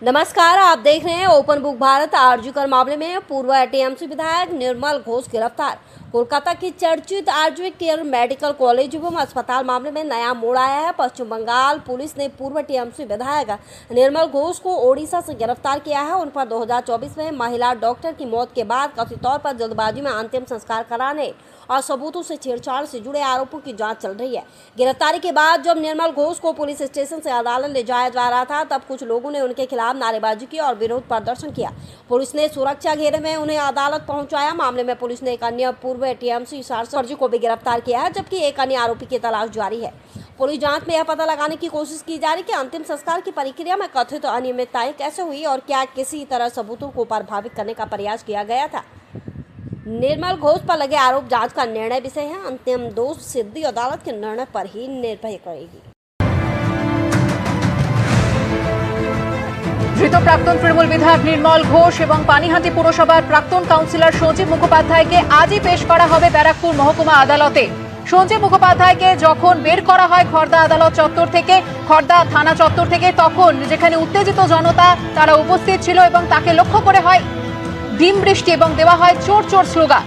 नमस्कार, आप देख रहे हैं ओपन बुक भारत। आरजीकर मामले में पूर्व टीएमसी विधायक निर्मल घोष गिरफ्तार। कोलकाता की चर्चित आरजी केयर मेडिकल कॉलेज एवं अस्पताल मामले में नया मोड़ आया है। पश्चिम बंगाल पुलिस ने पूर्व टीएमसी विधायक निर्मल घोष को ओडिशा से गिरफ्तार किया है। उन पर 2024 में महिला डॉक्टर की मौत के बाद कथित तौर पर जल्दबाजी में अंतिम संस्कार कराने और सबूतों से छेड़छाड़ से जुड़े आरोपों की जांच चल रही है। गिरफ्तारी के बाद जब निर्मल घोष को पुलिस स्टेशन से अदालत ले जाया जा रहा था, तब कुछ लोगों ने उनके खिलाफ नारेबाजी की और विरोध प्रदर्शन किया। पुलिस ने सुरक्षा घेरे में उन्हें अदालत पहुंचाया। मामले में पुलिस ने एक अन्य पूर्व टीएमसी सांसद को भी गिरफ्तार किया है, जबकि एक अन्य आरोपी की तलाश जारी है। पुलिस जांच में यह पता लगाने की कोशिश की जा रही है कि अंतिम संस्कार की प्रक्रिया में कथित अनियमितताएं कैसे हुई और क्या किसी तरह सबूतों को प्रभावित करने का प्रयास किया गया था। निर्मल घोष पर लगे आरोप जांच का निर्णय विषय है। अंतिम दोष सिद्धि अदालत के निर्णय पर ही निर्भर करेगी। ধৃত প্রাক্তন তৃণমূল বিধায়ক নির্মল ঘোষ এবং পানিহাটি পুরসভার প্রাক্তন কাউন্সিলর সঞ্জীব মুখোপাধ্যায়কে আজই পেশ করা হবে ব্যারাকপুর মহকুমা আদালতে। সঞ্জীব মুখোপাধ্যায়কে যখন বের করা হয় খড়দা আদালত চত্বর থেকে, খড়দা থানা চত্বর থেকে, তখন যেখানে উত্তেজিত জনতা তারা উপস্থিত ছিল এবং তাকে লক্ষ্য করে হয় ডিম বৃষ্টি এবং দেওয়া হয় চোর চোর স্লোগান।